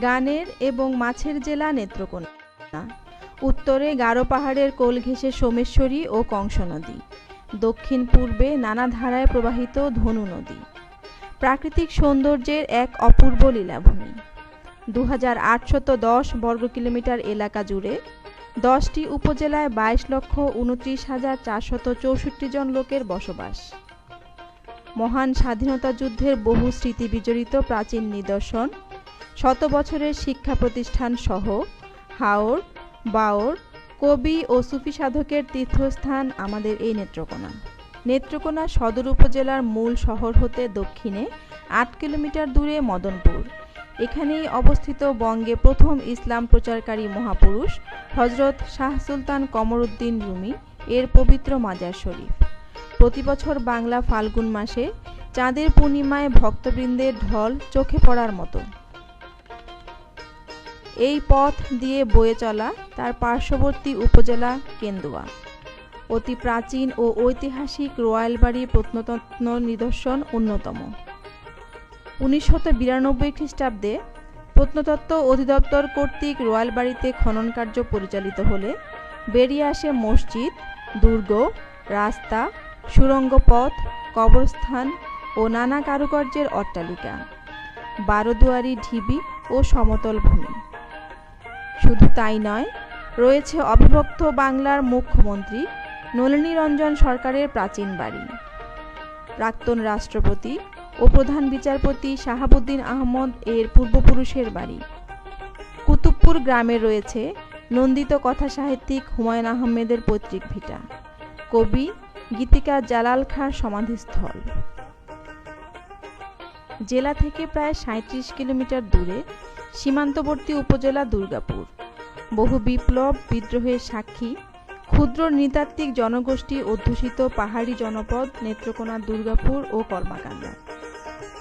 গানের এবং মাছের জেলা নেত্রকোনা। উত্তরে গারো পাহাড়ের কোল ঘেঁষে সোমেশ্বরী ও কংস নদী, দক্ষিণ পূর্বে নানা ধারায় প্রবাহিত ধনু নদী। প্রাকৃতিক সৌন্দর্যের এক অপূর্ব লীলাভূমি। 2810 বর্গ কিলোমিটার এলাকা জুড়ে 10টি উপজেলায় 22,29,464 জন লোকের বসবাস। মহান স্বাধীনতা যুদ্ধের বহু স্মৃতি বিজড়িত প্রাচীন নিদর্শন, শত বছরের শিক্ষা প্রতিষ্ঠান সহ হাওর, বাওর, কবি ও সুফি সাধকের তীর্থস্থান আমাদের এই নেত্রকোনা। নেত্রকোনা সদর উপজেলার মূল শহর হতে দক্ষিণে 8 কিলোমিটার দূরে মদনপুর। এখানেই অবস্থিত বঙ্গে প্রথম ইসলাম প্রচারকারী মহাপুরুষ হজরত শাহ সুলতান কমরউদ্দিন রুমি এর পবিত্র মাজার শরীফ। প্রতি বছর বাংলা ফাল্গুন মাসে চাঁদের পূর্ণিমায় ভক্তবৃন্দের ঢল চোখে পড়ার মতো। এই পথ দিয়ে বয়ে চলা তার পার্শ্ববর্তী উপজেলা কেন্দুয়া। অতি প্রাচীন ও ঐতিহাসিক রোয়ালবাড়ি প্রত্নতত্ত্ব নিদর্শন অন্যতম। 1992 খ্রিস্টাব্দে প্রত্নতত্ত্ব অধিদপ্তর কর্তৃক রোয়ালবাড়িতে খনন কার্য পরিচালিত হলে বেরিয়ে আসে মসজিদ, দুর্গ, রাস্তা, সুড়ঙ্গ পথ, কবরস্থান ও নানা কারুকার্যের অট্টালিকা, 12 দুয়ারি ঢিবি ও সমতল ভূমি। শুধু তাই নয়, রয়েছে অবিভক্ত বাংলার মুখ্যমন্ত্রী নলিনীরঞ্জন সরকারের প্রাচীন বাড়ি, প্রাক্তন রাষ্ট্রপতি ও প্রধান বিচারপতি শাহাবুদ্দিন আহমদ এর পূর্বপুরুষের বাড়ি। কুতুবপুর গ্রামে রয়েছে নন্দিত কথা সাহিত্যিক হুমায়ুন আহমেদের পৈতৃক ভিটা, কবি গীতিকার জালাল খাঁর সমাধিস্থল। জেলা থেকে প্রায় 37 কিলোমিটার দূরে সীমান্তবর্তী উপজেলা দুর্গাপুর। বহু বিপ্লব বিদ্রোহের সাক্ষী ক্ষুদ্র নৃতাত্ত্বিক জনগোষ্ঠী অধ্যুষিত পাহাড়ি জনপদ নেত্রকোনা, দুর্গাপুর ও কর্মাকাণ্ডা।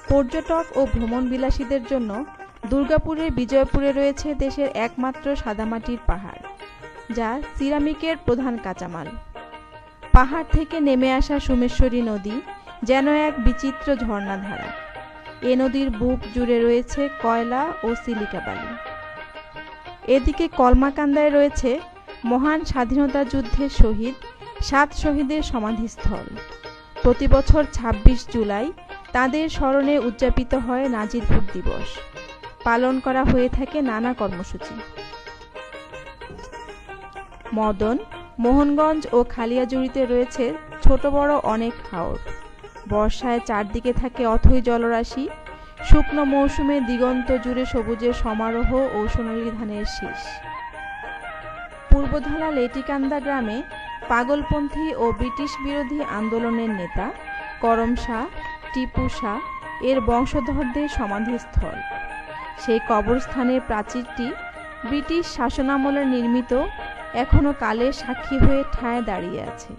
পর্যটক ও ভ্রমণ বিলাসীদের জন্য দুর্গাপুরের বিজয়পুরে রয়েছে দেশের একমাত্র সাদামাটির পাহাড়, যা সিরামিকের প্রধান কাঁচামাল। পাহাড় থেকে নেমে আসা সোমেশ্বরী নদী যেন এক বিচিত্র ঝর্ণাধারা। এ নদীর বুক জুড়ে রয়েছে কয়লা ও সিলিকা বালি। এদিকে কলমাকান্দায় রয়েছে মহান স্বাধীনতা যুদ্ধের শহীদ 7 শহীদের সমাধিস্থল। প্রতি বছর 26 জুলাই তাদের স্মরণে উদযাপিত হয় নাজিরপুর দিবস। পালন করা হয়ে থাকে নানা কর্মসূচি। মদন, মোহনগঞ্জ ও খালিয়াজুড়িতে রয়েছে ছোট বড় অনেক হাওর। বর্ষায় চারদিকে থাকে অথই জলরাশি, শুকনো মৌসুমে দিগন্ত জুড়ে সবুজের সমারোহ ও সোনালী ধানের শীষ। পূর্বধলা লেটিকান্দা গ্রামে পাগলপন্থী ও ব্রিটিশ বিরোধী আন্দোলনের নেতা করম শাহ, টিপু শাহ এর বংশধরদের সমাধিস্থল। সেই কবরস্থানের প্রাচীরটি ব্রিটিশ শাসনামলে নির্মিত, এখনো কালের সাক্ষী হয়ে ঠায় দাঁড়িয়ে আছে।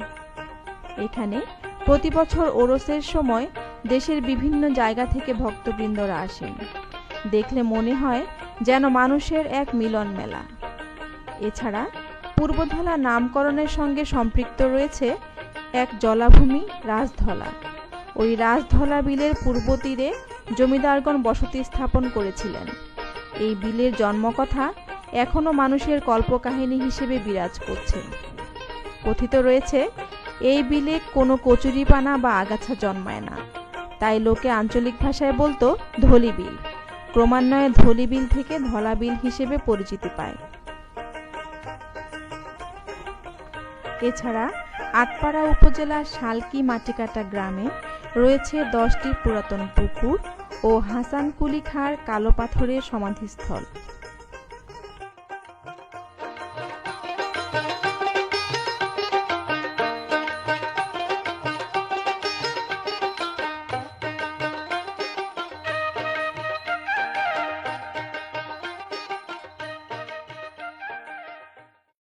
এখানে প্রতি বছর ওরসের সময় দেশের বিভিন্ন জায়গা থেকে ভক্তবৃন্দরা আসেন। দেখলে মনে হয় যেন মানুষের এক মিলন মেলা। এছাড়া পূর্বধলা নামকরণের সঙ্গে সম্পৃক্ত রয়েছে এক জলাভূমি রাজধলা। ওই রাজধলা বিলের পূর্ব তীরে জমিদারগণ বসতি স্থাপন করেছিলেন। এই বিলের জন্মকথা এখনো মানুষের কল্পকাহিনী হিসেবে বিরাজ করছে। কথিত রয়েছে এই বিলে কোনো কচুরিপানা বা আগাছা জন্মায় না, তাই লোকে আঞ্চলিক ভাষায় বলতো ধলি বিল। ক্রমান্বয়ে ধলি বিল থেকে ধলা বিল হিসেবে পরিচিতি পায়। এছাড়া আটপাড়া উপজেলার শালকি মাটিকাটা গ্রামে রয়েছে 10টি পুরাতন পুকুর ও হাসান কুলি খাঁর কালো পাথরের সমাধিস্থল।